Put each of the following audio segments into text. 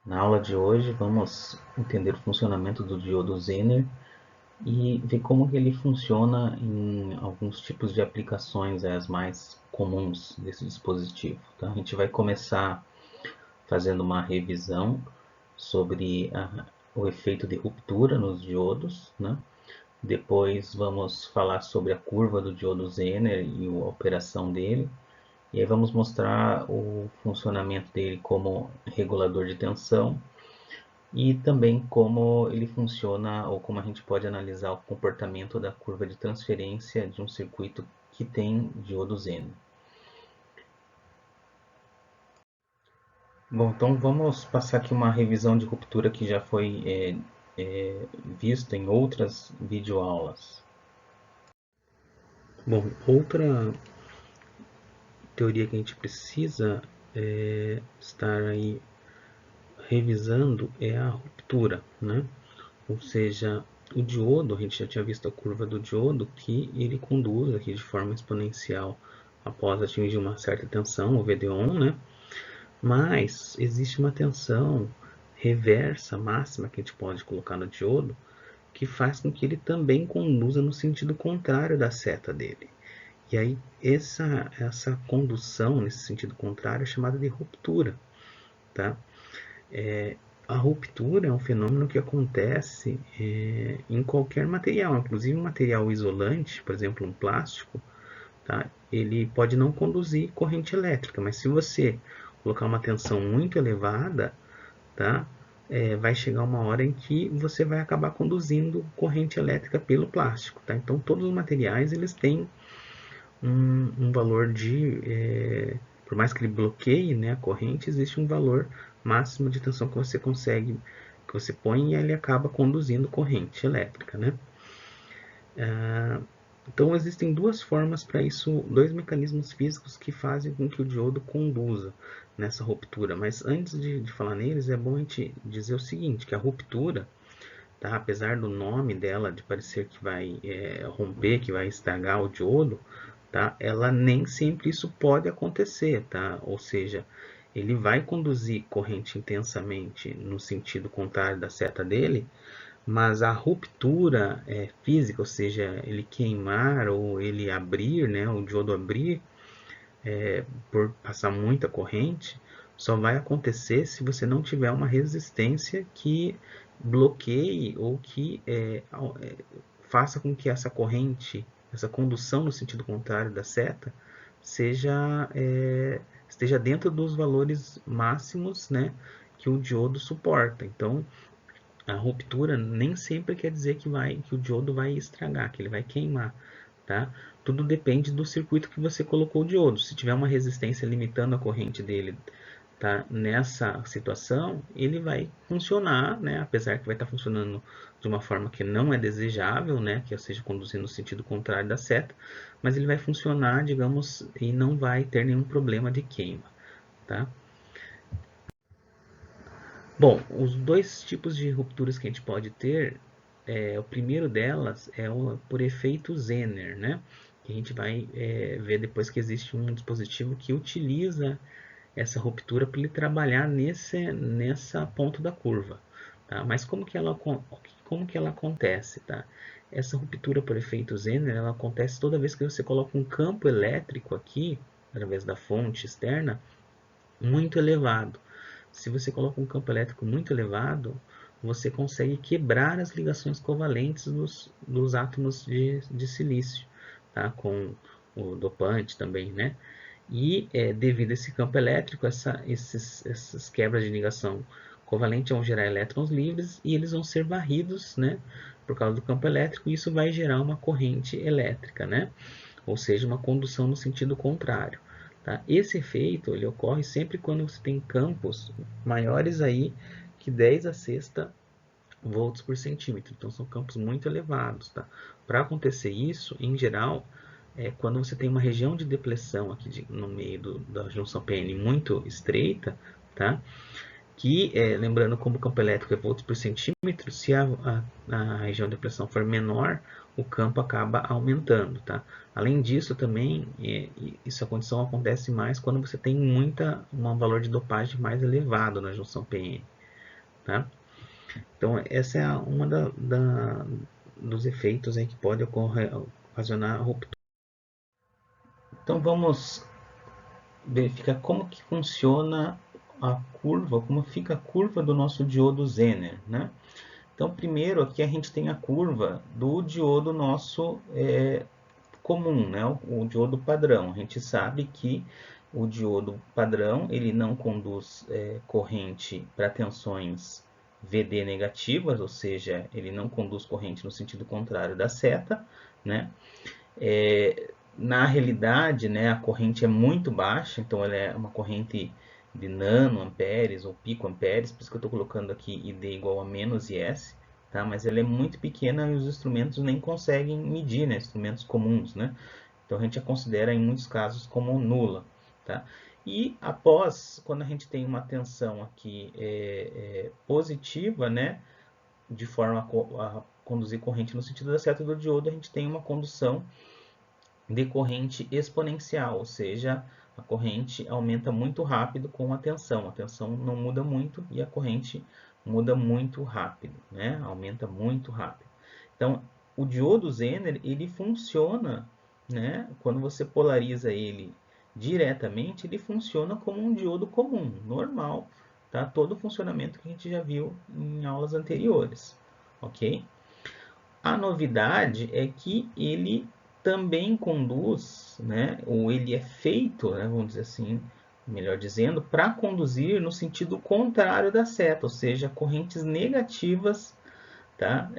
Na aula de hoje vamos entender o funcionamento do diodo Zener e ver como que ele funciona em alguns tipos de aplicações, as mais comuns desse dispositivo. Então a gente vai começar fazendo uma revisão sobre o efeito de ruptura nos diodos, né? Depois vamos falar sobre a curva do diodo Zener e a operação dele. E aí vamos mostrar o funcionamento dele como regulador de tensão e também como ele funciona ou como a gente pode analisar o comportamento da curva de transferência de um circuito que tem diodos N. Bom, então vamos passar aqui uma revisão de ruptura que já foi vista em outras videoaulas. Bom, outra teoria que a gente precisa estar aí revisando é a ruptura, né? Ou seja, o diodo, a gente já tinha visto a curva do diodo, que ele conduz aqui de forma exponencial após atingir uma certa tensão, o VD1, né? Mas existe uma tensão reversa máxima que a gente pode colocar no diodo, que faz com que ele também conduza no sentido contrário da seta dele. E aí essa condução nesse sentido contrário é chamada de ruptura, tá? A ruptura é um fenômeno que acontece em qualquer material, inclusive um material isolante, por exemplo, um plástico, tá? Ele pode não conduzir corrente elétrica, mas se você colocar uma tensão muito elevada, tá? Vai chegar uma hora em que você vai acabar conduzindo corrente elétrica pelo plástico, tá? Então todos os materiais eles têm um valor por mais que ele bloqueie, né, a corrente, existe um valor máximo de tensão que você consegue, que você põe e ele acaba conduzindo corrente elétrica, né? Então existem duas formas para isso, dois mecanismos físicos que fazem com que o diodo conduza nessa ruptura. Mas antes de falar neles, é bom a gente dizer o seguinte, que a ruptura, tá, apesar do nome dela de parecer que vai romper, que vai estragar o diodo, tá, ela nem sempre isso pode acontecer, tá? Ou seja, ele vai conduzir corrente intensamente no sentido contrário da seta dele, mas a ruptura física, ou seja, ele queimar ou ele abrir, né, o diodo abrir por passar muita corrente, só vai acontecer se você não tiver uma resistência que bloqueie ou que faça com que essa corrente, essa condução no sentido contrário da seta, seja esteja dentro dos valores máximos, né, que o diodo suporta. Então, a ruptura nem sempre quer dizer que o diodo vai estragar, que ele vai queimar, tá? Tudo depende do circuito que você colocou o diodo. Se tiver uma resistência limitando a corrente dele, tá? Nessa situação, ele vai funcionar, né? Apesar que vai estar funcionando de uma forma que não é desejável, né? Que seja conduzindo no sentido contrário da seta, mas ele vai funcionar, digamos, e não vai ter nenhum problema de queima, tá? Bom, os dois tipos de rupturas que a gente pode ter, o primeiro delas é por efeito Zener, né? Que a gente vai ver depois que existe um dispositivo que utiliza essa ruptura para ele trabalhar nessa ponta da curva, tá? Mas como que ela acontece, tá? Essa ruptura por efeito Zener, ela acontece toda vez que você coloca um campo elétrico aqui, através da fonte externa, muito elevado. Se você coloca um campo elétrico muito elevado, você consegue quebrar as ligações covalentes dos átomos de silício, tá? Com o dopante também, né? E devido a esse campo elétrico, essas quebras de ligação covalente vão gerar elétrons livres e eles vão ser varridos, né? Por causa do campo elétrico, e isso vai gerar uma corrente elétrica, né? Ou seja, uma condução no sentido contrário. Tá? Esse efeito ele ocorre sempre quando você tem campos maiores aí que 10 a sexta volts por centímetro. Então são campos muito elevados. Tá? Para acontecer isso, em geral, quando você tem uma região de depressão aqui no meio da junção PN muito estreita, tá? Que, lembrando como o campo elétrico é volts por centímetro, se a região de pressão for menor, o campo acaba aumentando, tá? Além disso, também, essa condição acontece mais quando você tem um valor de dopagem mais elevado na junção PN, tá? Então, essa é uma dos efeitos aí que pode ocasionar ruptura. Então vamos verificar como que funciona a curva, como fica a curva do nosso diodo Zener, né? Então primeiro aqui a gente tem a curva do diodo nosso comum, né? O diodo padrão. A gente sabe que o diodo padrão ele não conduz corrente para tensões VD negativas, ou seja, ele não conduz corrente no sentido contrário da seta, né? Na realidade, né, a corrente é muito baixa, então ela é uma corrente de nanoamperes ou picoamperes, por isso que eu estou colocando aqui ID igual a menos IS, tá? Mas ela é muito pequena e os instrumentos nem conseguem medir, né? Instrumentos comuns, né? Então a gente a considera em muitos casos como nula, tá? E após, quando a gente tem uma tensão aqui positiva, né, de forma a conduzir corrente no sentido da seta do diodo, a gente tem uma condução de corrente exponencial, ou seja, a corrente aumenta muito rápido com a tensão não muda muito e a corrente muda muito rápido, né? Aumenta muito rápido. Então, o diodo Zener, ele funciona, né? Quando você polariza ele diretamente, ele funciona como um diodo comum, normal, tá? Todo o funcionamento que a gente já viu em aulas anteriores, ok? A novidade é que ele também conduz, né, ou ele é feito, né, vamos dizer assim, melhor dizendo, para conduzir no sentido contrário da seta, ou seja, correntes negativas, tá?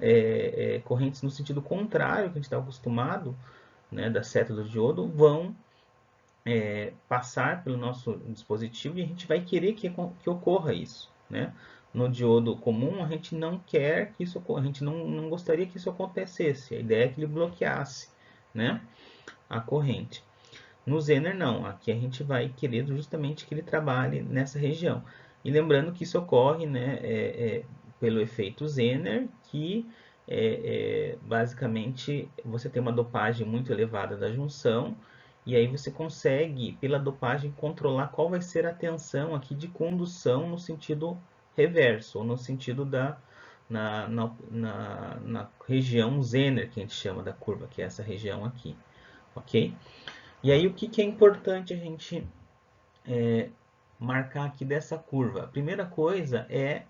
Correntes no sentido contrário que a gente está acostumado, né, da seta do diodo, vão passar pelo nosso dispositivo e a gente vai querer que ocorra isso, né? No diodo comum, a gente não quer que isso ocorra, a gente não gostaria que isso acontecesse. A ideia é que ele bloqueasse, né, a corrente. No Zener, não. Aqui a gente vai querer justamente que ele trabalhe nessa região. E lembrando que isso ocorre, né, pelo efeito Zener, que basicamente você tem uma dopagem muito elevada da junção, e aí você consegue, pela dopagem, controlar qual vai ser a tensão aqui de condução no sentido reverso, ou no sentido na região Zener, que a gente chama da curva, que é essa região aqui, ok? E aí o que é importante a gente marcar aqui dessa curva? A primeira coisa é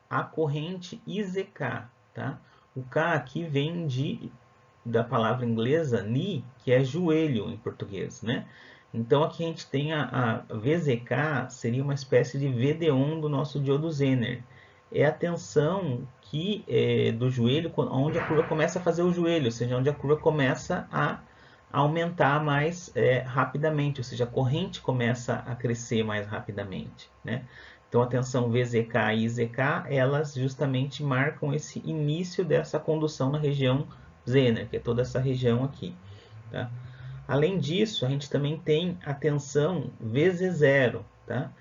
a corrente IZK, tá? O K aqui vem da palavra inglesa knee, que é joelho em português, né? Então aqui a gente tem a VZK, seria uma espécie de VD1 do nosso diodo Zener. É a tensão do joelho, onde a curva começa a fazer o joelho, ou seja, onde a curva começa a aumentar mais rapidamente, ou seja, a corrente começa a crescer mais rapidamente, né? Então a tensão VZK e IZK, elas justamente marcam esse início dessa condução na região Zener, que é toda essa região aqui, tá? Além disso, a gente também tem a tensão VZ0, tá?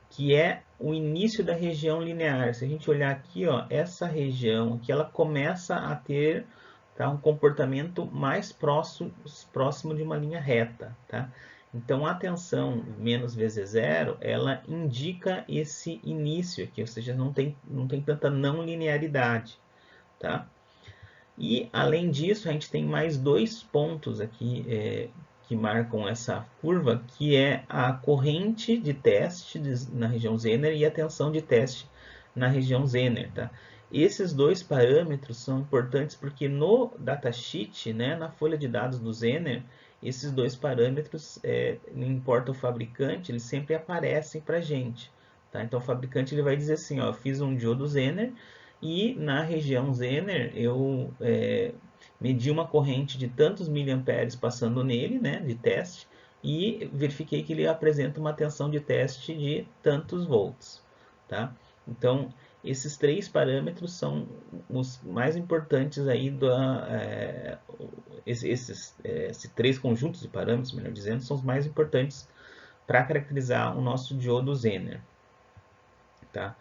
Que é o início da região linear. Se a gente olhar aqui, ó, essa região aqui, ela começa a ter, tá, um comportamento mais próximo de uma linha reta, tá? Então, a tensão menos VZ0, ela indica esse início aqui, ou seja, não tem tanta não linearidade, tá? E, além disso, a gente tem mais dois pontos aqui que marcam essa curva, que é a corrente de teste na região Zener e a tensão de teste na região Zener, tá? Esses dois parâmetros são importantes porque no datasheet, né, na folha de dados do Zener, esses dois parâmetros, não importa o fabricante, eles sempre aparecem para a gente, tá? Então o fabricante ele vai dizer assim, ó, fiz um diodo Zener e na região Zener eu medi uma corrente de tantos miliamperes passando nele, né, de teste, e verifiquei que ele apresenta uma tensão de teste de tantos volts, tá? Então, esses três parâmetros são os mais importantes aí esses três conjuntos de parâmetros, melhor dizendo, são os mais importantes para caracterizar o nosso diodo Zener, tá?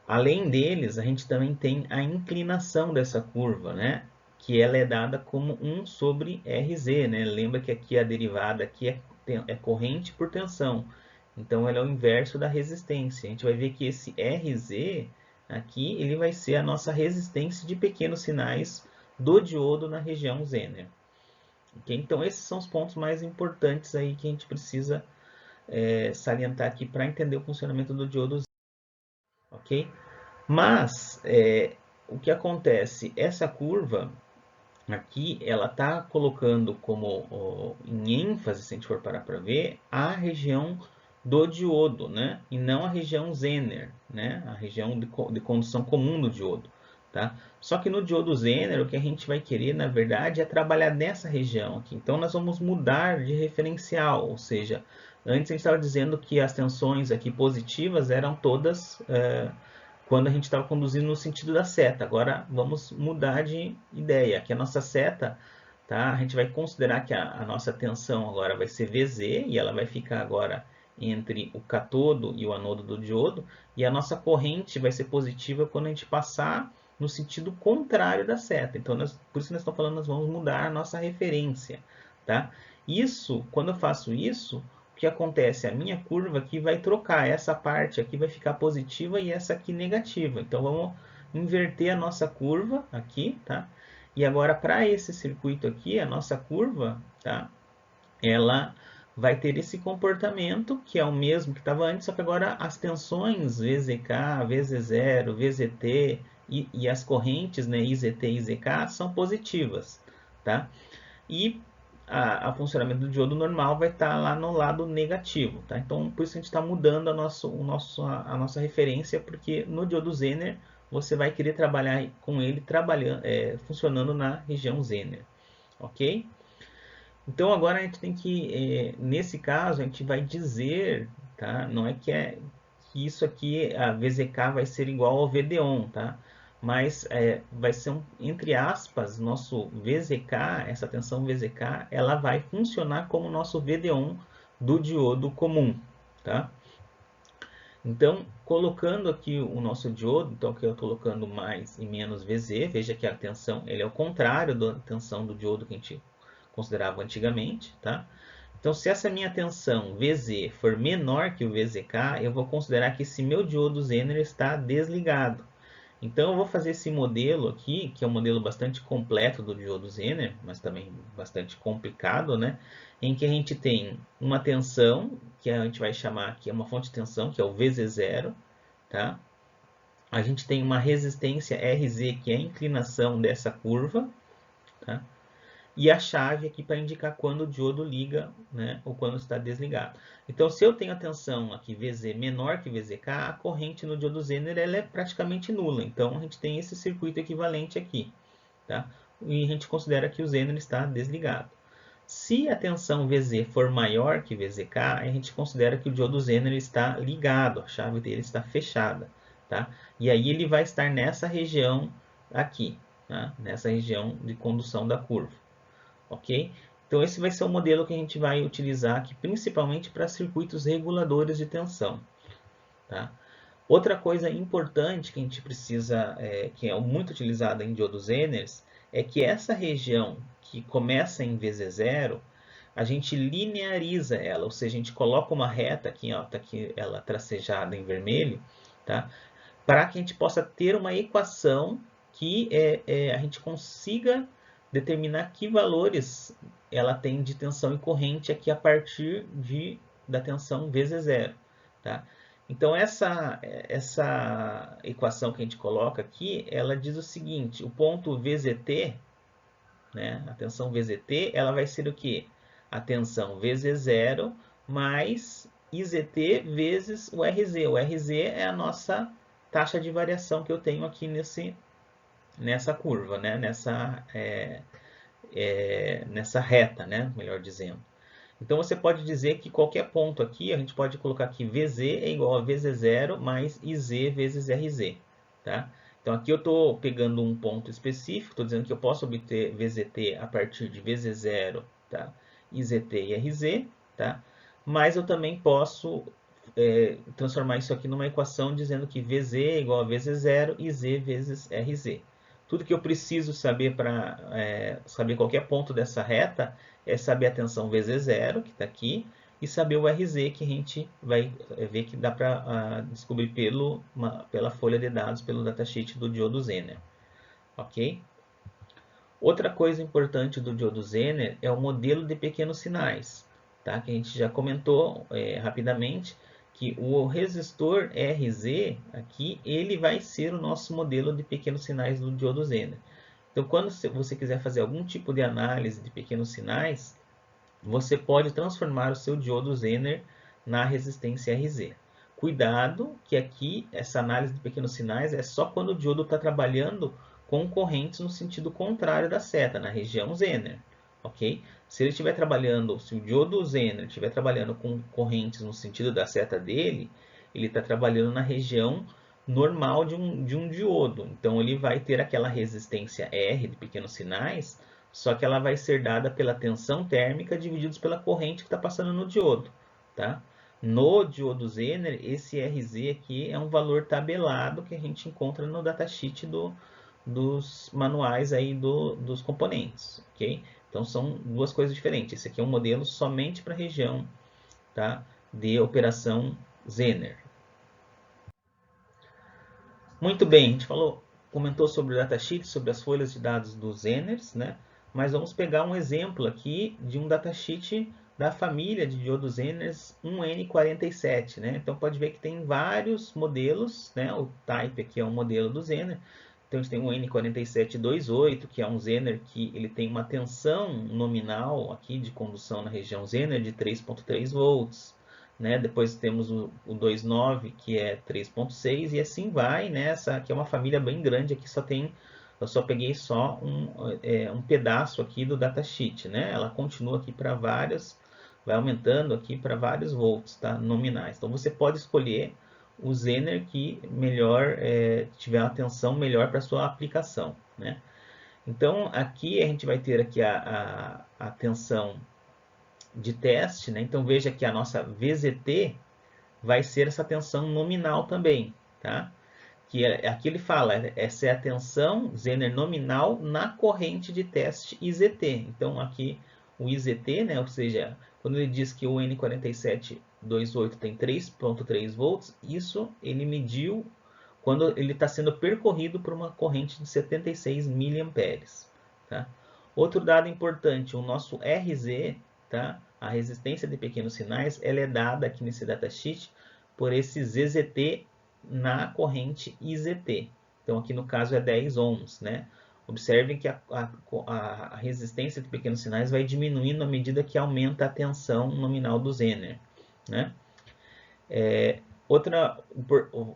Além deles, a gente também tem a inclinação dessa curva, né? Que ela é dada como 1 sobre RZ, né? Lembra que aqui a derivada aqui é corrente por tensão. Então, ela é o inverso da resistência. A gente vai ver que esse RZ aqui, ele vai ser a nossa resistência de pequenos sinais do diodo na região Zener. Okay? Então, esses são os pontos mais importantes aí que a gente precisa salientar aqui para entender o funcionamento do diodo Zener. Ok? Mas, o que acontece? Essa curva aqui, ela está colocando como em ênfase, se a gente for parar para ver, a região do diodo, né? E não a região Zener, né? A região de condução comum do diodo. Tá? Só que no diodo Zener, o que a gente vai querer, na verdade, é trabalhar nessa região aqui. Então, nós vamos mudar de referencial, ou seja, antes a gente estava dizendo que as tensões aqui positivas eram todas quando a gente estava conduzindo no sentido da seta. Agora vamos mudar de ideia, que a nossa seta, tá? A gente vai considerar que a nossa tensão agora vai ser Vz e ela vai ficar agora entre o catodo e o anodo do diodo, e a nossa corrente vai ser positiva quando a gente passar no sentido contrário da seta. Então, por isso que nós estamos falando, nós vamos mudar a nossa referência, tá? Isso, quando eu faço isso, o que acontece? A minha curva aqui vai trocar, essa parte aqui vai ficar positiva e essa aqui negativa. Então, vamos inverter a nossa curva aqui, tá? E agora, para esse circuito aqui, a nossa curva, tá? Ela vai ter esse comportamento, que é o mesmo que estava antes, só que agora as tensões VZK, VZ0, VZT e as correntes, né, IZT e IZK, são positivas, tá? E a funcionamento do diodo normal vai estar lá no lado negativo, tá? Então, por isso a gente está mudando a nossa referência, porque no diodo Zener você vai querer trabalhar com ele funcionando na região Zener, ok? Então agora a gente tem que, nesse caso, a gente vai dizer, tá? Não é que isso aqui, a VZK vai ser igual ao VD-ON, tá? Mas vai ser, entre aspas, nosso VZK, essa tensão VZK, ela vai funcionar como nosso VD-ON do diodo comum, tá? Então, colocando aqui o nosso diodo, então aqui eu estou colocando mais e menos Vz, veja que a tensão ele é o contrário da tensão do diodo que a gente considerava antigamente, tá? Então, se essa minha tensão Vz for menor que o VZK, eu vou considerar que esse meu diodo Zener está desligado. Então, eu vou fazer esse modelo aqui, que é um modelo bastante completo do diodo Zener, mas também bastante complicado, né? Em que a gente tem uma tensão, que a gente vai chamar aqui, é uma fonte de tensão, que é o Vz0, tá? A gente tem uma resistência Rz, que é a inclinação dessa curva, tá? E a chave aqui para indicar quando o diodo liga, né, ou quando está desligado. Então, se eu tenho a tensão aqui Vz menor que VZK, a corrente no diodo Zener ela é praticamente nula. Então, a gente tem esse circuito equivalente aqui, tá? E a gente considera que o Zener está desligado. Se a tensão Vz for maior que VZK, a gente considera que o diodo Zener está ligado, a chave dele está fechada, tá? E aí ele vai estar nessa região aqui, tá? Nessa região de condução da curva. Ok? Então esse vai ser o modelo que a gente vai utilizar aqui, principalmente para circuitos reguladores de tensão. Tá? Outra coisa importante que a gente precisa, que é muito utilizada em diodos Zeners, é que essa região que começa em Vz0, a gente lineariza ela, ou seja, a gente coloca uma reta aqui, ó, tá aqui ela tracejada em vermelho, tá? Para que a gente possa ter uma equação que a gente consiga determinar que valores ela tem de tensão e corrente aqui a partir da tensão Vz0. Tá? Então, essa equação que a gente coloca aqui, ela diz o seguinte, o ponto VZT, né, a tensão VZT, ela vai ser o quê? A tensão Vz0 mais IZT vezes o RZ. O RZ é a nossa taxa de variação que eu tenho aqui nessa curva, né? Nessa reta, né? Melhor dizendo. Então você pode dizer que qualquer ponto aqui, a gente pode colocar aqui Vz é igual a Vz0 mais Iz vezes Rz. Tá? Então aqui eu estou pegando um ponto específico, estou dizendo que eu posso obter Vzt a partir de Vz0, tá? Izt e Rz, tá? Mas eu também posso transformar isso aqui numa equação dizendo que Vz é igual a Vz0, Iz vezes Rz. Tudo que eu preciso saber para saber qualquer ponto dessa reta é saber a tensão Vz0, que está aqui, e saber o RZ, que a gente vai ver que dá para descobrir pela folha de dados, pelo datasheet do diodo Zener. Ok? Outra coisa importante do diodo Zener é o modelo de pequenos sinais, tá? Que a gente já comentou rapidamente, que o resistor RZ aqui, ele vai ser o nosso modelo de pequenos sinais do diodo Zener. Então, quando você quiser fazer algum tipo de análise de pequenos sinais, você pode transformar o seu diodo Zener na resistência RZ. Cuidado que aqui essa análise de pequenos sinais é só quando o diodo está trabalhando com correntes no sentido contrário da seta, na região Zener. Ok? Se ele estiver trabalhando, se o diodo Zener estiver trabalhando com correntes no sentido da seta dele, ele está trabalhando na região normal de um diodo. Então ele vai ter aquela resistência R de pequenos sinais, só que ela vai ser dada pela tensão térmica divididos pela corrente que está passando no diodo. Tá? No diodo Zener, esse RZ aqui é um valor tabelado que a gente encontra no datasheet dos manuais aí dos componentes. Okay? Então são duas coisas diferentes. Esse aqui é um modelo somente para a região, tá, de operação Zener. Muito bem, a gente comentou sobre o datasheet, sobre as folhas de dados dos Zeners, né? Mas vamos pegar um exemplo aqui de um datasheet da família de diodos Zeners 1N47, né? Então pode ver que tem vários modelos, né? O type aqui é um modelo do Zener. Então a gente tem um N4728, que é um Zener que ele tem uma tensão nominal aqui de condução na região Zener de 3.3 volts. Né? Depois temos o 2.9, que é 3.6, e assim vai, né? Essa aqui é uma família bem grande, aqui eu só peguei só um pedaço aqui do datasheet, né? Ela continua aqui para vários, vai aumentando aqui para vários volts, tá? Nominais. Então você pode escolher o Zener que melhor tiver uma tensão melhor para sua aplicação, né? Então aqui a gente vai ter aqui a tensão de teste, né? Então veja que a nossa VZT vai ser essa tensão nominal também, tá? Que aqui ele fala, essa é a tensão Zener nominal na corrente de teste IZT. Então aqui o IZT, né? Ou seja, quando ele diz que o N4728 tem 3.3 volts, isso ele mediu quando ele está sendo percorrido por uma corrente de 76 miliamperes, tá? Outro dado importante, o nosso RZ, tá? A resistência de pequenos sinais, ela é dada aqui nesse datasheet por esse ZZT na corrente IZT. Então aqui no caso é 10 ohms, né? Observem que a resistência de pequenos sinais vai diminuindo à medida que aumenta a tensão nominal do Zener, né? Outro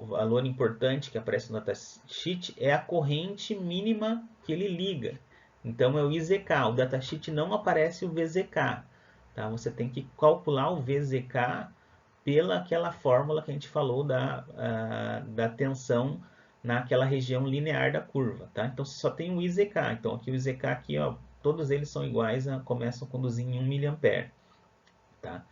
valor importante que aparece no datasheet é a corrente mínima que ele liga. Então é o IZK. O datasheet não aparece o VZK. Tá? Você tem que calcular o VZK pela aquela fórmula que a gente falou da tensão naquela região linear da curva. Tá? Então você só tem o IZK. Então aqui o IZK aqui, ó, todos eles são iguais, começam a conduzir em 1 mA. Tá?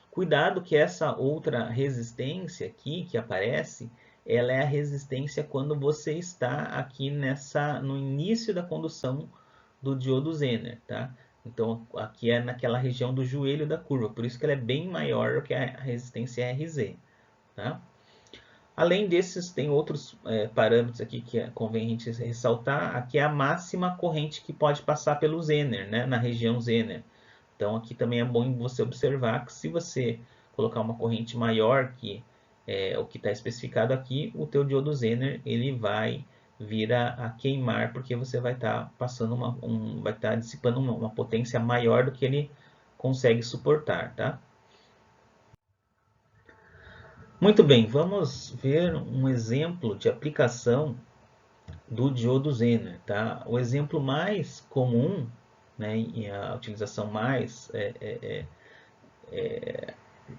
Cuidado que essa outra resistência aqui que aparece, ela é a resistência quando você está aqui no início da condução do diodo Zener, tá? Então aqui é naquela região do joelho da curva, por isso que ela é bem maior do que a resistência RZ, tá? Além desses, tem outros parâmetros aqui que convém a gente ressaltar. Aqui é a máxima corrente que pode passar pelo Zener, né? Na região Zener. Então aqui também é bom você observar que se você colocar uma corrente maior que o que está especificado aqui, o teu diodo Zener ele vai vir a queimar porque você vai estar passando vai estar dissipando uma potência maior do que ele consegue suportar, tá? Muito bem, vamos ver um exemplo de aplicação do diodo Zener, tá? O exemplo mais comum, né, e a utilização mais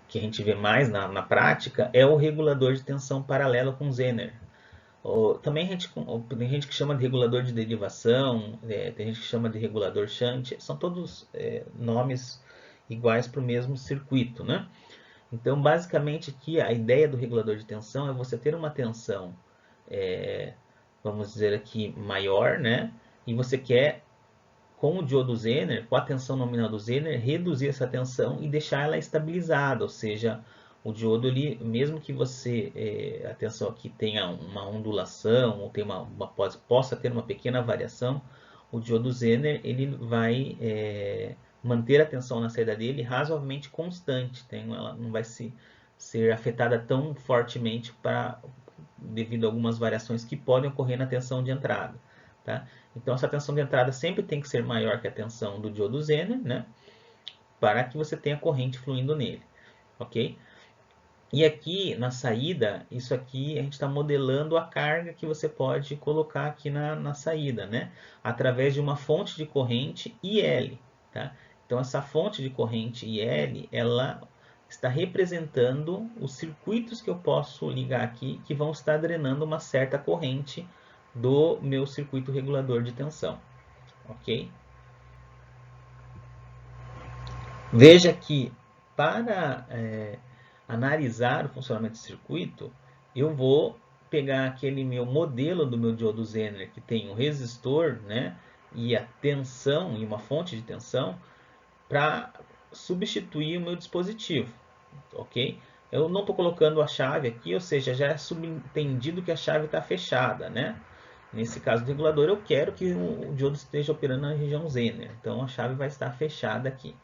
que a gente vê mais na prática é o regulador de tensão paralelo com Zener. Também tem gente que chama de regulador de derivação, tem gente que chama de regulador shunt, são todos nomes iguais para o mesmo circuito, né? Então, basicamente aqui a ideia do regulador de tensão é você ter uma tensão, vamos dizer aqui, maior, né? E você quer com o diodo Zener, com a tensão nominal do Zener, reduzir essa tensão e deixar ela estabilizada, ou seja, o diodo, ele, mesmo que a tensão aqui tenha uma ondulação, ou possa ter uma pequena variação, o diodo Zener, ele vai manter a tensão na saída dele razoavelmente constante, ela não vai ser afetada tão fortemente devido a algumas variações que podem ocorrer na tensão de entrada. Tá? Então, essa tensão de entrada sempre tem que ser maior que a tensão do diodo Zener, né? Para que você tenha corrente fluindo nele. Ok? E aqui na saída, isso aqui a gente está modelando a carga que você pode colocar aqui na saída, né? Através de uma fonte de corrente IL. Tá? Então, essa fonte de corrente IL, ela está representando os circuitos que eu posso ligar aqui, que vão estar drenando uma certa corrente do meu circuito regulador de tensão. Ok? Veja que para analisar o funcionamento do circuito, eu vou pegar aquele meu modelo do meu diodo Zener, que tem um resistor, né, e a tensão, e uma fonte de tensão, para substituir o meu dispositivo, ok? Eu não estou colocando a chave aqui, ou seja, já é subentendido que a chave está fechada, né? Nesse caso do regulador, eu quero que o diodo esteja operando na região Zener, então a chave vai estar fechada aqui.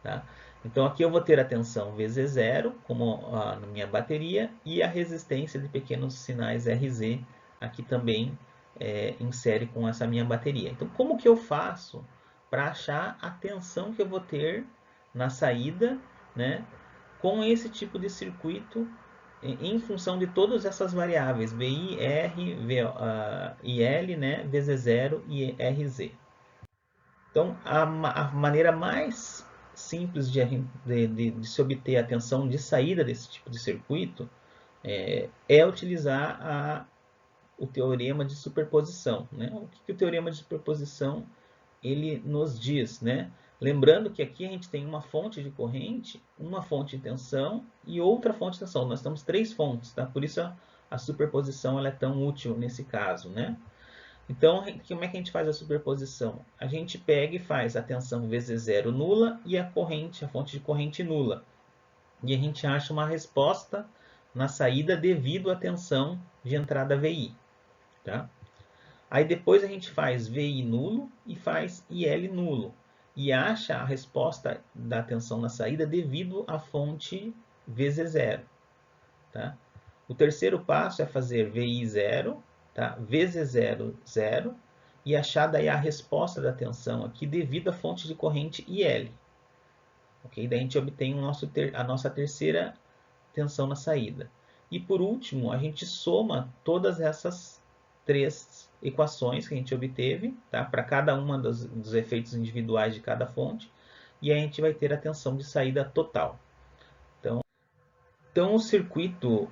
Tá? Então aqui eu vou ter a tensão VZ0 como na minha bateria e a resistência de pequenos sinais RZ aqui também insere com essa minha bateria. Então como que eu faço para achar a tensão que eu vou ter na saída, né, com esse tipo de circuito em função de todas essas variáveis VI, R, IL, né, VZ0 e RZ. Então, a maneira mais simples de se obter a tensão de saída desse tipo de circuito é utilizar o teorema de superposição. Né? O que o teorema de superposição ele nos diz? Né? Lembrando que aqui a gente tem uma fonte de corrente, uma fonte de tensão e outra fonte de tensão. Nós temos três fontes, tá? Por isso a superposição ela é tão útil nesse caso. Né? Então, como é que a gente faz a superposição? A gente pega e faz a tensão vezes zero nula e a fonte de corrente nula. E a gente acha uma resposta na saída devido à tensão de entrada VI. Tá? Aí depois a gente faz VI nulo e faz IL nulo. E acha a resposta da tensão na saída devido à fonte VZ0. Tá? O terceiro passo é fazer VI zero, tá? VZ0, 0, e achar daí a resposta da tensão aqui devido à fonte de corrente IL. Okay? Daí a gente obtém a nossa terceira tensão na saída. E por último, a gente soma todas essas três equações que a gente obteve, tá? Para cada uma dos efeitos individuais de cada fonte, e a gente vai ter a tensão de saída total. Então, o circuito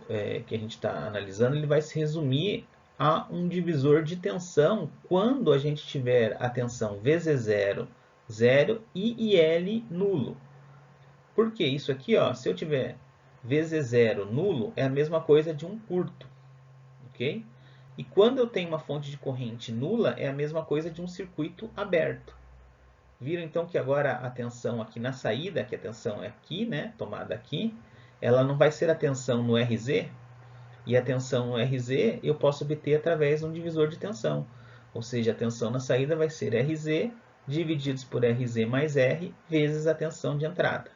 que a gente está analisando, ele vai se resumir a um divisor de tensão quando a gente tiver a tensão VZ0, 0 e IL nulo. Por que isso aqui? Ó, se eu tiver VZ0 nulo, é a mesma coisa de um curto. Okay? E quando eu tenho uma fonte de corrente nula, é a mesma coisa de um circuito aberto. Viram então que agora a tensão aqui na saída, que a tensão é aqui, né, tomada aqui, ela não vai ser a tensão no RZ, e a tensão no RZ eu posso obter através de um divisor de tensão. Ou seja, a tensão na saída vai ser RZ divididos por RZ mais R vezes a tensão de entrada.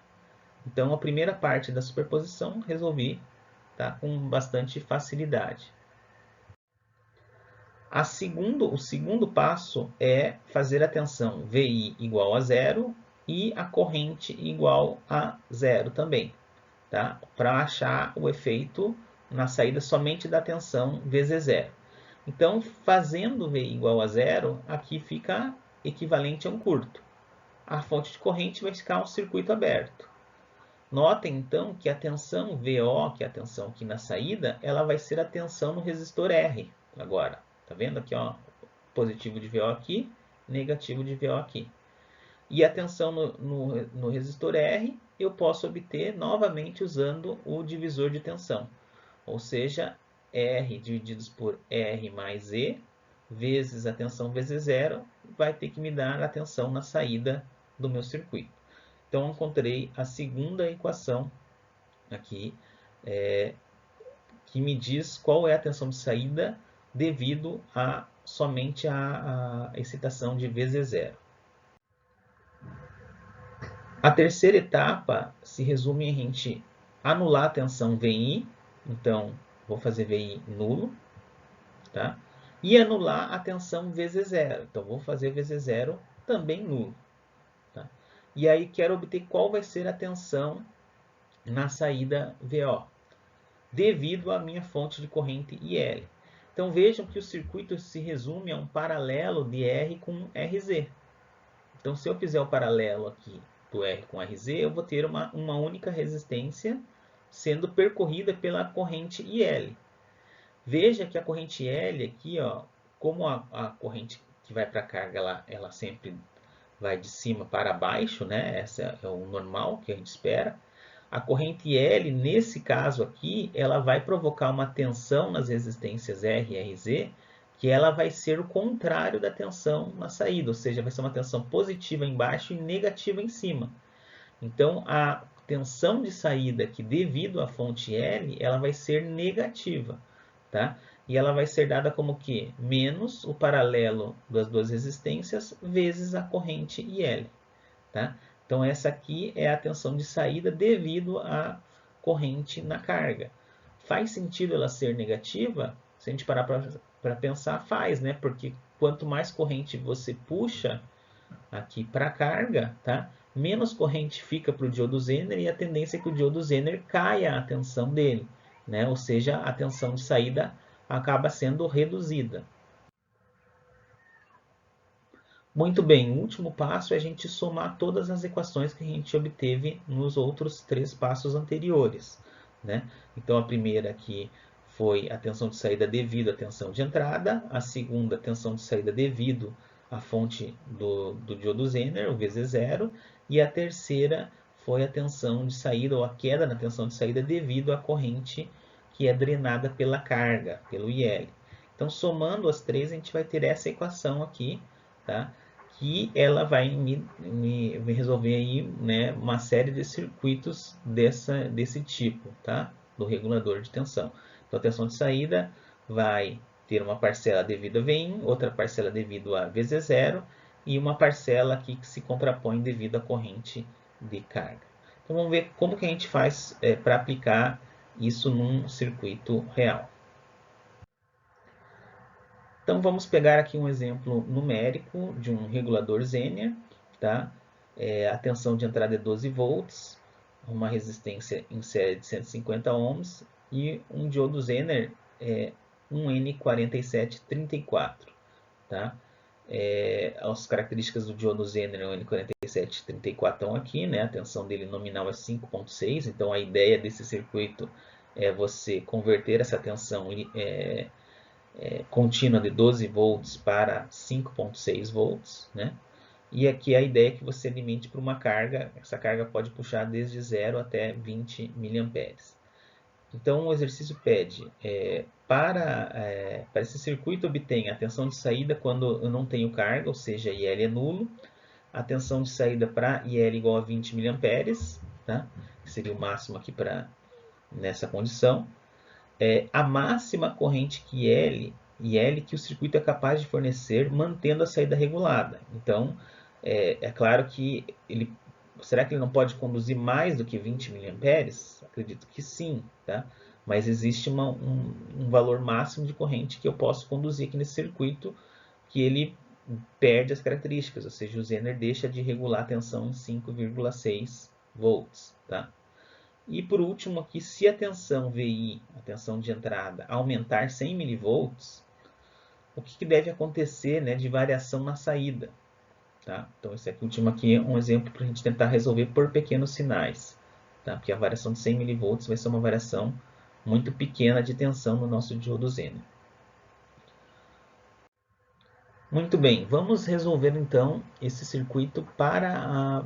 Então, a primeira parte da superposição resolvi, tá, com bastante facilidade. O segundo passo é fazer a tensão VI igual a zero e a corrente igual a zero também, tá? Para achar o efeito na saída somente da tensão VZ0. Então, fazendo VI igual a zero, aqui fica equivalente a um curto. A fonte de corrente vai ficar um circuito aberto. Notem, então, que a tensão VO, que é a tensão aqui na saída, ela vai ser a tensão no resistor R agora. Tá vendo aqui, ó, positivo de VO aqui, negativo de VO aqui. E a tensão no resistor R eu posso obter novamente usando o divisor de tensão. Ou seja, R divididos por R mais E vezes a tensão vezes zero, vai ter que me dar a tensão na saída do meu circuito. Então, eu encontrei a segunda equação aqui, que me diz qual é a tensão de saída devido a somente a excitação de vezes zero. A terceira etapa se resume em a gente anular a tensão VI, então vou fazer VI nulo, tá? E anular a tensão vezes zero, então vou fazer vezes zero também nulo. Tá? E aí quero obter qual vai ser a tensão na saída VO, devido à minha fonte de corrente IL. Então vejam que o circuito se resume a um paralelo de R com RZ. Então se eu fizer o paralelo aqui do R com RZ, eu vou ter uma única resistência sendo percorrida pela corrente IL. Veja que a corrente L aqui, ó, como a corrente que vai para a carga, ela sempre vai de cima para baixo, né? Esse é o normal que a gente espera. A corrente L, nesse caso aqui, ela vai provocar uma tensão nas resistências R e RZ, que ela vai ser o contrário da tensão na saída, ou seja, vai ser uma tensão positiva embaixo e negativa em cima. Então, a tensão de saída aqui, devido à fonte L, ela vai ser negativa, tá? E ela vai ser dada como que? Menos o paralelo das duas resistências vezes a corrente IL, tá? Então, essa aqui é a tensão de saída devido à corrente na carga. Faz sentido ela ser negativa? Se a gente parar para pensar, faz, né? Porque quanto mais corrente você puxa aqui para a carga, tá? Menos corrente fica para o diodo Zener e a tendência é que o diodo Zener caia a tensão dele, né? Ou seja, a tensão de saída acaba sendo reduzida. Muito bem, o último passo é a gente somar todas as equações que a gente obteve nos outros 3 passos anteriores, né? Então, a primeira aqui foi a tensão de saída devido à tensão de entrada, a segunda, a tensão de saída devido à fonte do diodo Zener, o VZ0, e a terceira foi a tensão de saída, ou a queda na tensão de saída devido à corrente que é drenada pela carga, pelo IL. Então, somando as três, a gente vai ter essa equação aqui, tá? Que ela vai me resolver aí, né, uma série de circuitos desse tipo, tá? Do regulador de tensão. Então, a tensão de saída vai ter uma parcela devido a VIN, outra parcela devido a VZ0 e uma parcela aqui que se contrapõe devido à corrente de carga. Então, vamos ver como que a gente faz para aplicar isso num circuito real. Então, vamos pegar aqui um exemplo numérico de um regulador Zener, tá? A tensão de entrada é 12 volts, uma resistência em série de 150 ohms e um diodo Zener é um N4734, tá? As características do diodo Zener, o N4734 estão aqui, né? A tensão dele nominal é 5.6, então a ideia desse circuito é você converter essa tensão contínua de 12 volts para 5.6 volts, né? E aqui a ideia é que você alimente para uma carga, essa carga pode puxar desde 0 até 20 mA. Então o exercício pede, para esse circuito obtenha a tensão de saída quando eu não tenho carga, ou seja, IL é nulo, a tensão de saída para IL igual a 20 mA, tá? Que seria o máximo aqui nessa condição. A máxima corrente que L que o circuito é capaz de fornecer, mantendo a saída regulada. Então, claro que será que ele não pode conduzir mais do que 20 mA? Acredito que sim, tá? Mas existe um valor máximo de corrente que eu posso conduzir aqui nesse circuito, que ele perde as características, ou seja, o Zener deixa de regular a tensão em 5,6 volts, tá? E por último aqui, se a tensão VI, a tensão de entrada, aumentar 100 mV, o que deve acontecer, né, de variação na saída? Tá? Então esse aqui, último aqui é um exemplo para a gente tentar resolver por pequenos sinais. Tá? Porque a variação de 100 mV vai ser uma variação muito pequena de tensão no nosso diodo Zener. Muito bem, vamos resolver então esse circuito para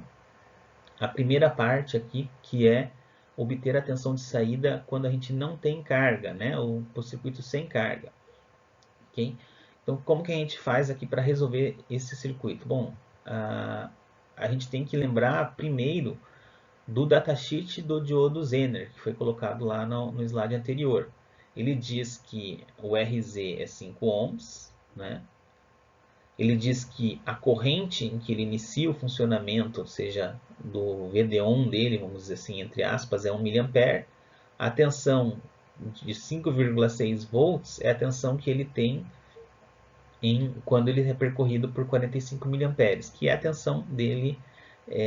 a primeira parte aqui, que é obter a tensão de saída quando a gente não tem carga, né? O circuito sem carga. Okay? Então, como que a gente faz aqui para resolver esse circuito? Bom, a gente tem que lembrar primeiro do datasheet do diodo Zener, que foi colocado lá no slide anterior. Ele diz que o RZ é 5 ohms, né? Ele diz que a corrente em que ele inicia o funcionamento, ou seja, do VD1 dele, vamos dizer assim, entre aspas, é 1 mA. A tensão de 5,6 volts é a tensão que ele tem quando ele é percorrido por 45 mA, que é a tensão dele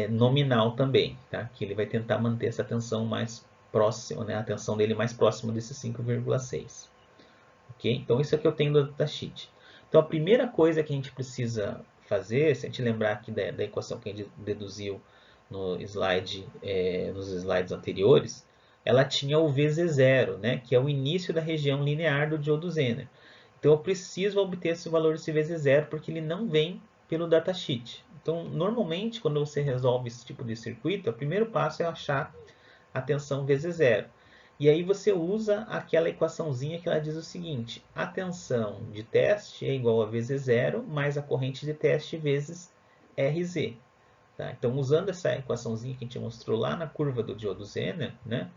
nominal também, tá? Que ele vai tentar manter essa tensão mais próxima, né? A tensão dele mais próxima desse 5,6. Ok? Então isso aqui eu tenho do datasheet. Então a primeira coisa que a gente precisa fazer, se a gente lembrar aqui da equação que a gente deduziu no slide, nos slides anteriores, ela tinha o VZ0, né, que é o início da região linear do diodo Zener. Então eu preciso obter esse valor desse VZ0 porque ele não vem pelo datasheet. Então normalmente quando você resolve esse tipo de circuito, o primeiro passo é achar a tensão vezes zero. E aí você usa aquela equaçãozinha que ela diz o seguinte: a tensão de teste é igual a vezes zero mais a corrente de teste vezes RZ. Tá? Então, usando essa equaçãozinha que a gente mostrou lá na curva do diodo Zener, né?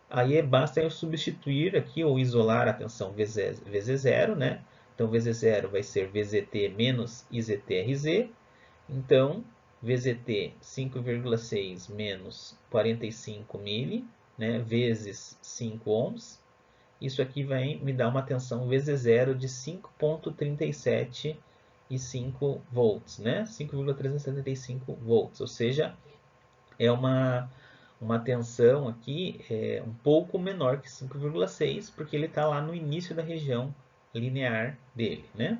Aí basta eu substituir aqui ou isolar a tensão vezes zero, né? Então, vezes zero vai ser VZT menos IZT-RZ. Então, VZT 5,6 menos 45 mili, né, vezes 5 ohms. Isso aqui vai me dar uma tensão vezes zero de 5,37 volts, né? 5,375 volts, ou seja, é uma tensão aqui um pouco menor que 5,6, porque ele está lá no início da região linear dele, né?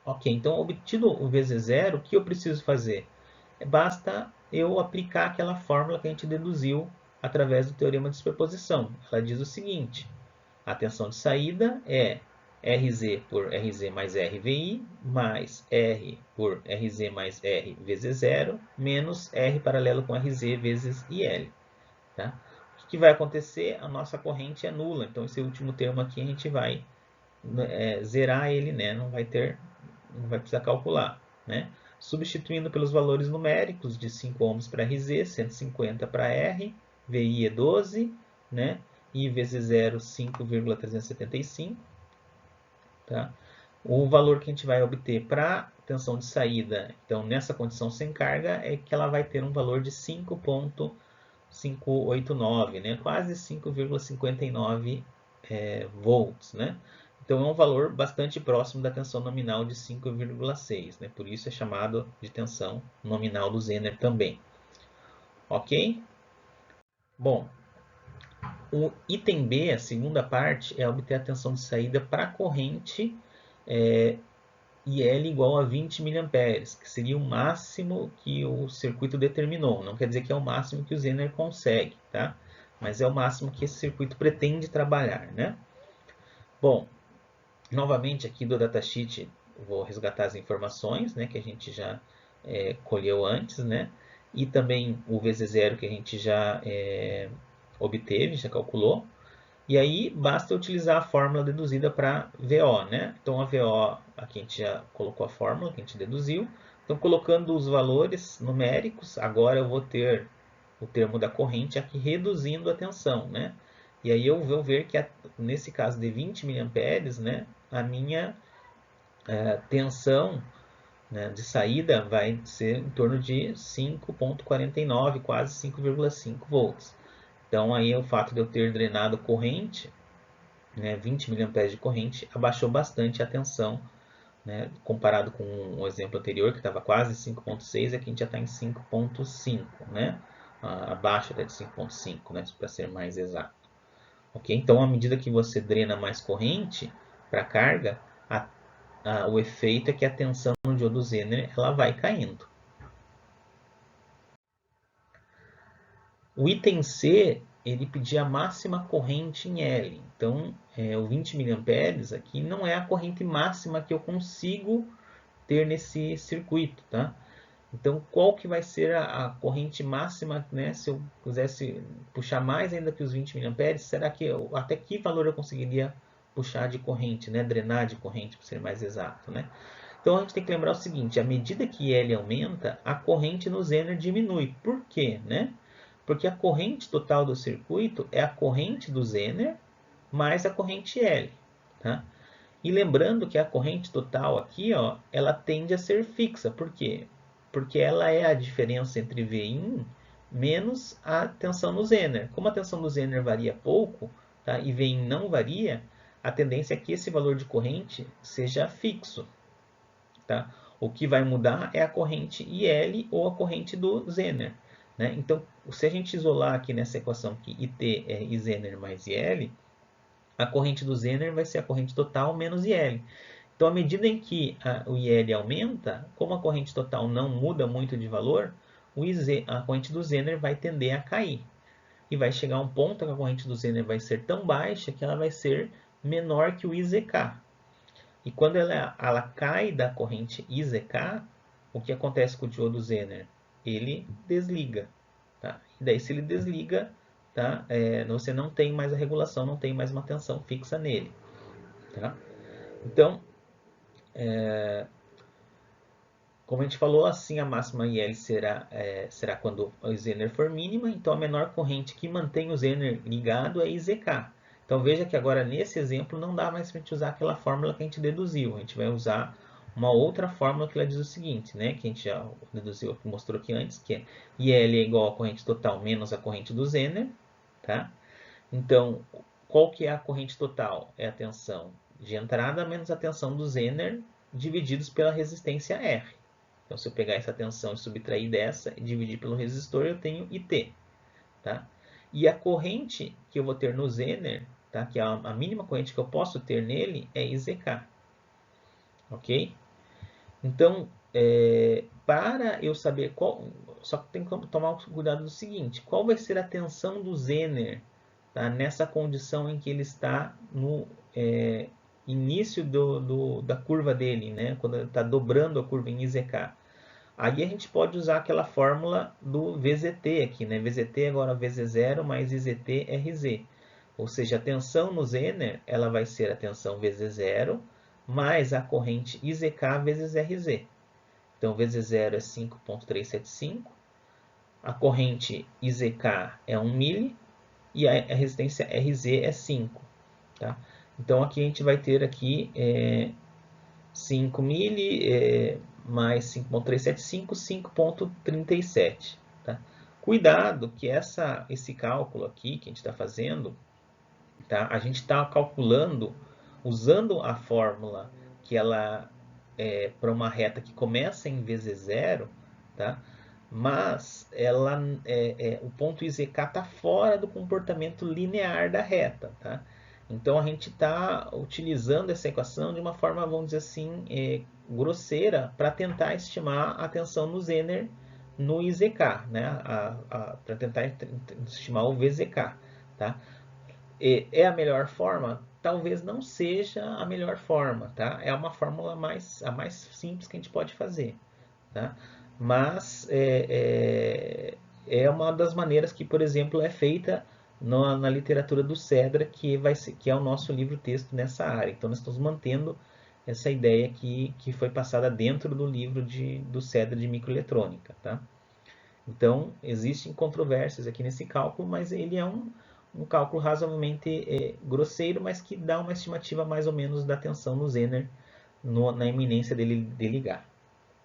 Ok, então obtido o VZ0, o que eu preciso fazer? Basta eu aplicar aquela fórmula que a gente deduziu através do teorema de superposição. Ela diz o seguinte: a tensão de saída é RZ por RZ mais RVI, mais R por RZ mais R vezes zero, menos R paralelo com RZ vezes IL. Tá? O que vai acontecer? A nossa corrente é nula, então esse último termo aqui a gente vai zerar ele, né? Não vai precisar calcular, né? Substituindo pelos valores numéricos de 5 ohms para RZ, 150 para R, VI é 12, né? I vezes 0, 5,375. Tá? O valor que a gente vai obter para tensão de saída, então nessa condição sem carga, é que ela vai ter um valor de 5,589, né? Quase 5,59 volts, né? Então é um valor bastante próximo da tensão nominal de 5,6, né? Por isso é chamado de tensão nominal do Zener também. Ok? Bom, o item B, a segunda parte, é obter a tensão de saída para a corrente IL igual a 20 mA, que seria o máximo que o circuito determinou. Não quer dizer que é o máximo que o Zener consegue, tá? Mas é o máximo que esse circuito pretende trabalhar, né? Bom, novamente aqui do datasheet vou resgatar as informações, né, que a gente já colheu antes, né? E também o VZ0 que a gente já obteve, já calculou. E aí basta utilizar a fórmula deduzida para VO, né? Então a VO, aqui a gente já colocou a fórmula que a gente deduziu. Então colocando os valores numéricos, agora eu vou ter o termo da corrente aqui reduzindo a tensão, né? E aí eu vou ver que nesse caso de 20 mA, né, a minha tensão, né, de saída vai ser em torno de 5,49, quase 5,5 volts. Então aí o fato de eu ter drenado corrente, né, 20 mA de corrente, abaixou bastante a tensão, né, comparado com o exemplo anterior que estava quase 5,6, aqui a gente já está em 5,5, né, abaixo até de 5,5, né, para ser mais exato. Ok? Então, à medida que você drena mais corrente para a carga, o efeito é que a tensão no diodo Zener ela vai caindo. O item C, ele pedia a máxima corrente em L. Então, o 20 mA aqui não é a corrente máxima que eu consigo ter nesse circuito, tá? Então, qual que vai ser a corrente máxima, né? Se eu quisesse puxar mais ainda que os 20 mA, será que até que valor eu conseguiria puxar de corrente, né? Drenar de corrente, para ser mais exato, né? Então a gente tem que lembrar o seguinte, à medida que L aumenta, a corrente no Zener diminui. Por quê, né? Porque a corrente total do circuito é a corrente do Zener mais a corrente L, tá? E lembrando que a corrente total aqui, ó, ela tende a ser fixa. Por quê? Porque ela é a diferença entre Vin menos a tensão no Zener. Como a tensão do Zener varia pouco, tá? E Vin não varia, a tendência é que esse valor de corrente seja fixo. Tá? O que vai mudar é a corrente IL ou a corrente do Zener. Né? Então, se a gente isolar aqui nessa equação que IT é I Zener mais IL, a corrente do Zener vai ser a corrente total menos IL. Então, à medida em que o IL aumenta, como a corrente total não muda muito de valor, a corrente do Zener vai tender a cair. E vai chegar a um ponto que a corrente do Zener vai ser tão baixa que ela vai ser menor que o IZK. E quando ela cai da corrente IZK, o que acontece com o diodo Zener? Ele desliga. Tá? E daí, se ele desliga, tá? Você não tem mais a regulação, não tem mais uma tensão fixa nele. Tá? Então, como a gente falou, assim a máxima IL será quando o Zener for mínima, então a menor corrente que mantém o Zener ligado é IZK. Então veja que agora nesse exemplo não dá mais para a gente usar aquela fórmula que a gente deduziu. A gente vai usar uma outra fórmula que ela diz o seguinte, né? Que a gente já deduziu, mostrou aqui antes, que é IL é igual à corrente total menos a corrente do Zener. Tá? Então, qual que é a corrente total? É a tensão de entrada menos a tensão do Zener divididos pela resistência R. Então, se eu pegar essa tensão e subtrair dessa e dividir pelo resistor, eu tenho IT. Tá? E a corrente que eu vou ter no Zener, tá? Que é a mínima corrente que eu posso ter nele, é IZK. Ok? Então, para eu saber qual... Só que tem que tomar cuidado do seguinte. Qual vai ser a tensão do Zener, tá? Nessa condição em que ele está no início da curva dele, né? Quando ele está dobrando a curva em IZK. Aí a gente pode usar aquela fórmula do VZT aqui, né? VZT agora VZ0 mais IZT RZ. Ou seja, a tensão no Zener, ela vai ser a tensão VZ0 mais a corrente IZK vezes RZ. Então, VZ0 é 5.375, a corrente IZK é 1 mili e a resistência RZ é 5. Tá? Então, aqui a gente vai ter aqui 5 mili mais 5.375, 5.37. Tá? Cuidado que esse cálculo aqui que a gente está fazendo, tá? A gente está calculando usando a fórmula que ela para uma reta que começa em VZ0, tá? Mas o ponto IZK está fora do comportamento linear da reta. Tá? Então a gente está utilizando essa equação de uma forma, vamos dizer assim, grosseira para tentar estimar a tensão no Zener no IZK, né? Para tentar estimar o VZK. Tá? É a melhor forma? Talvez não seja a melhor forma, tá? É uma fórmula a mais simples que a gente pode fazer, tá? Mas é uma das maneiras que, por exemplo, é feita na literatura do Cedra, que é o nosso livro-texto nessa área. Então, nós estamos mantendo essa ideia que foi passada dentro do livro do Cedra de microeletrônica, tá? Então, existem controvérsias aqui nesse cálculo, mas ele é um cálculo razoavelmente grosseiro, mas que dá uma estimativa mais ou menos da tensão no Zener na iminência dele ligar.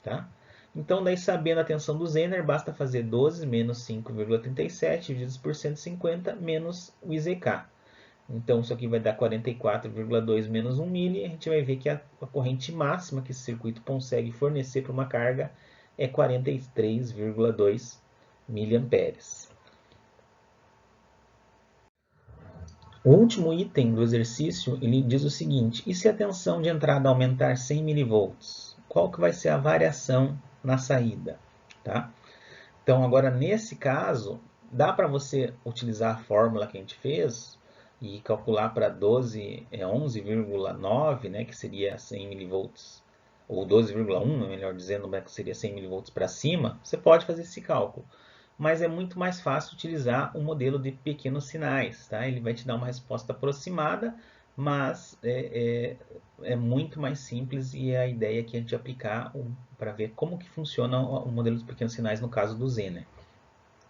Tá? Então, daí sabendo a tensão do Zener, basta fazer 12 menos 5,37 divididos por 150 menos o IZK. Então, isso aqui vai dar 44,2 menos 1 mili. A gente vai ver que a corrente máxima que esse circuito consegue fornecer para uma carga é 43,2 miliamperes. O último item do exercício, ele diz o seguinte: e se a tensão de entrada aumentar 100 mV? Qual que vai ser a variação na saída? Tá? Então, agora nesse caso, dá para você utilizar a fórmula que a gente fez e calcular para 11,9, né, que seria 100 mV, ou 12,1, melhor dizendo, né, que seria 100 mV para cima. Você pode fazer esse cálculo. Mas é muito mais fácil utilizar o modelo de pequenos sinais. Tá? Ele vai te dar uma resposta aproximada, mas é muito mais simples e é a ideia aqui é de aplicar para ver como que funciona o modelo de pequenos sinais no caso do Zener.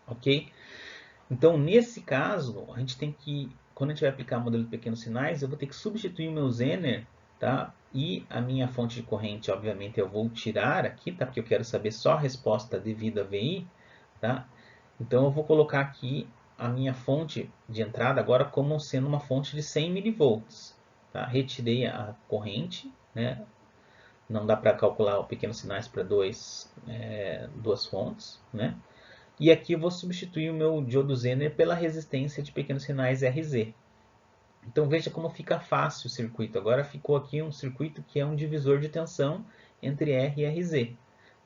Ok? Então, nesse caso, a gente tem que, quando a gente vai aplicar o modelo de pequenos sinais, eu vou ter que substituir o meu Zener, tá? E a minha fonte de corrente, obviamente, eu vou tirar aqui, tá? Porque eu quero saber só a resposta devido a VI, tá? Então, eu vou colocar aqui a minha fonte de entrada agora como sendo uma fonte de 100 milivolts, tá? Retirei a corrente, né? Não dá para calcular pequenos sinais para duas fontes, né? E aqui eu vou substituir o meu diodo Zener pela resistência de pequenos sinais RZ. Então veja como fica fácil o circuito. Agora ficou aqui um circuito que é um divisor de tensão entre R e RZ.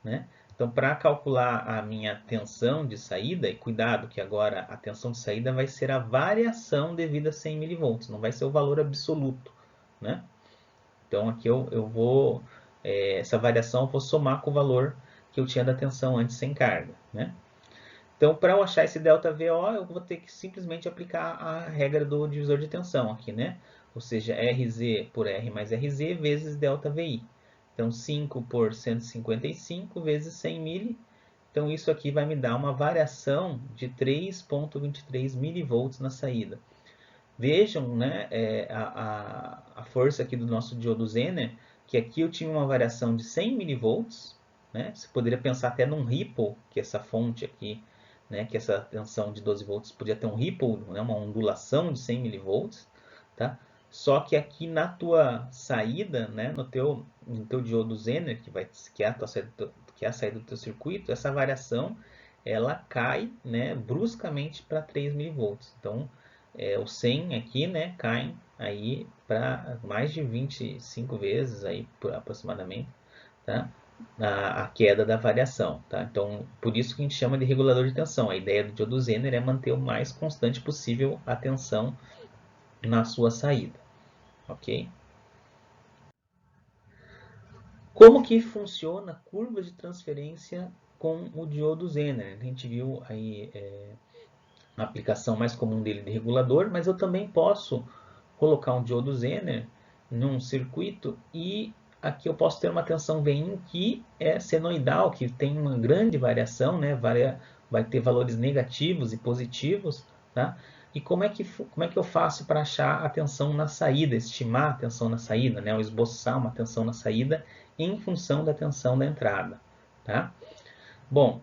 Né? Então para calcular a minha tensão de saída, e cuidado que agora a tensão de saída vai ser a variação devido a 100 mV, não vai ser o valor absoluto. Né? Então aqui eu vou, essa variação eu vou somar com o valor que eu tinha da tensão antes sem carga. Né? Então, para eu achar esse ΔVO, eu vou ter que simplesmente aplicar a regra do divisor de tensão aqui, né? Ou seja, RZ por R mais RZ vezes ΔVI. Então, 5 por 155 vezes 100 mili. Então, isso aqui vai me dar uma variação de 3,23 milivolts na saída. Vejam, né, a força aqui do nosso diodo Zener, que aqui eu tinha uma variação de 100 milivolts, né? Você poderia pensar até num ripple, que essa fonte aqui, né, que essa tensão de 12 volts podia ter um ripple, né, uma ondulação de 100 milivolts, tá? Só que aqui na tua saída, né, no teu diodo Zener, que é a saída, que é a saída do teu circuito, essa variação ela cai, né, bruscamente para 3 milivolts. Então, o 100 aqui, né, cai aí para mais de 25 vezes aí aproximadamente, tá? A queda da variação, tá? Então, por isso que a gente chama de regulador de tensão. A ideia do diodo Zener é manter o mais constante possível a tensão na sua saída, ok? Como que funciona a curva de transferência com o diodo Zener? A gente viu aí a aplicação mais comum dele de regulador, mas eu também posso colocar um diodo Zener num circuito e aqui eu posso ter uma tensão VIN que é senoidal, que tem uma grande variação, né? Vai ter valores negativos e positivos, tá? E como é que eu faço para achar a tensão na saída, estimar a tensão na saída, né? Ou esboçar uma tensão na saída em função da tensão da entrada, tá? Bom,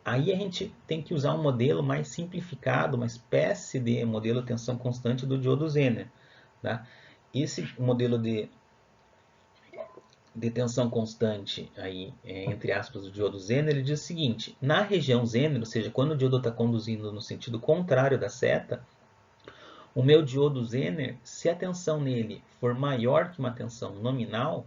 aí a gente tem que usar um modelo mais simplificado, uma espécie de modelo de tensão constante do diodo Zener. Tá? Esse modelo de tensão constante, aí, entre aspas, do diodo Zener, ele diz o seguinte: na região Zener, ou seja, quando o diodo está conduzindo no sentido contrário da seta, o meu diodo Zener, se a tensão nele for maior que uma tensão nominal,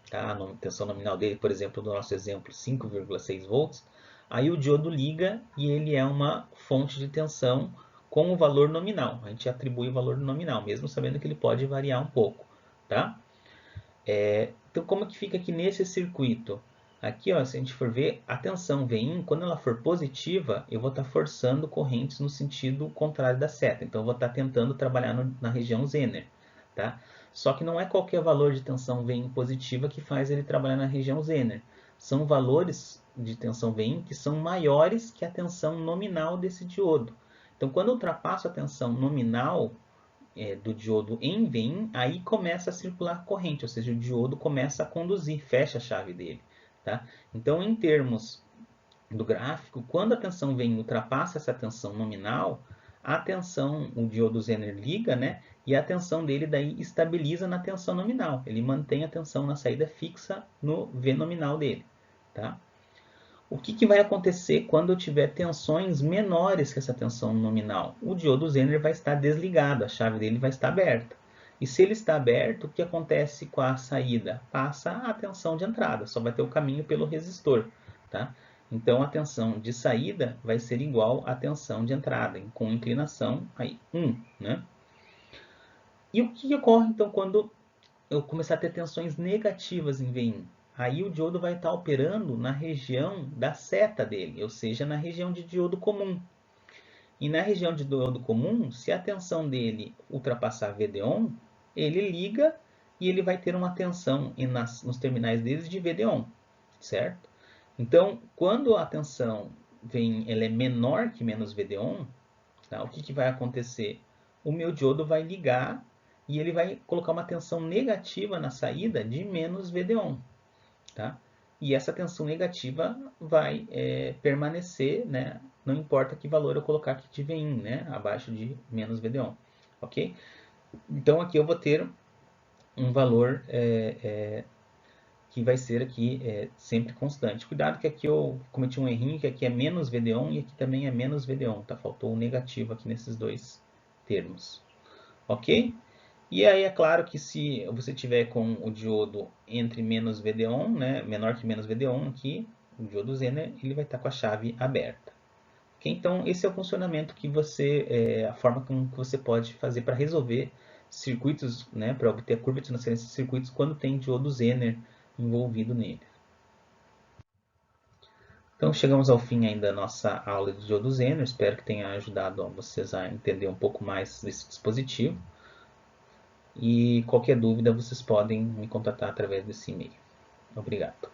tá? A tensão nominal dele, por exemplo, do nosso exemplo, 5,6 volts, aí o diodo liga e ele é uma fonte de tensão com o valor nominal. A gente atribui o valor nominal, mesmo sabendo que ele pode variar um pouco, tá? Então, como que fica aqui nesse circuito? Aqui, ó, se a gente for ver, a tensão Vin, quando ela for positiva, eu vou estar forçando correntes no sentido contrário da seta. Então, eu vou estar tentando trabalhar na região Zener, tá? Só que não é qualquer valor de tensão Vin positiva que faz ele trabalhar na região Zener. São valores de tensão Vin que são maiores que a tensão nominal desse diodo. Então, quando eu ultrapasso a tensão nominal do diodo em Vin, aí começa a circular corrente, ou seja, o diodo começa a conduzir, fecha a chave dele. Tá? Então, em termos do gráfico, quando a tensão Vin ultrapassa essa tensão nominal, a tensão, o diodo Zener liga, né? E a tensão dele daí estabiliza na tensão nominal. Ele mantém a tensão na saída fixa no V nominal dele. Tá? O que vai acontecer quando eu tiver tensões menores que essa tensão nominal? O diodo Zener vai estar desligado, a chave dele vai estar aberta. E se ele está aberto, o que acontece com a saída? Passa a tensão de entrada, só vai ter o caminho pelo resistor. Tá? Então a tensão de saída vai ser igual à tensão de entrada, com inclinação aí, 1. Né? E o que ocorre então quando eu começar a ter tensões negativas em VIN? Aí o diodo vai estar operando na região da seta dele, ou seja, na região de diodo comum. E na região de diodo comum, se a tensão dele ultrapassar VD-on, ele liga e ele vai ter uma tensão nos terminais deles de VD-on, certo? Então, quando a tensão ela é menor que menos VD-on, tá? O que vai acontecer? O meu diodo vai ligar e ele vai colocar uma tensão negativa na saída de menos VD-on. Tá? E essa tensão negativa vai permanecer, né? Não importa que valor eu colocar aqui de Vin, né? Abaixo de menos VD-on. Ok? Então aqui eu vou ter um valor que vai ser aqui sempre constante. Cuidado que aqui eu cometi um errinho, que aqui é menos VD-on e aqui também é menos VD-on, tá? Faltou um negativo aqui nesses dois termos. Ok? E aí é claro que se você tiver com o diodo entre menos VD-on, né, menor que menos VD-on aqui, o diodo Zener, ele vai estar com a chave aberta. Okay? Então esse é o funcionamento que a forma como que você pode fazer para resolver circuitos, né, para obter a curva de transferência de circuitos quando tem diodo Zener envolvido nele. Então chegamos ao fim ainda da nossa aula de diodo Zener, espero que tenha ajudado vocês a entender um pouco mais desse dispositivo. E qualquer dúvida vocês podem me contatar através desse e-mail. Obrigado.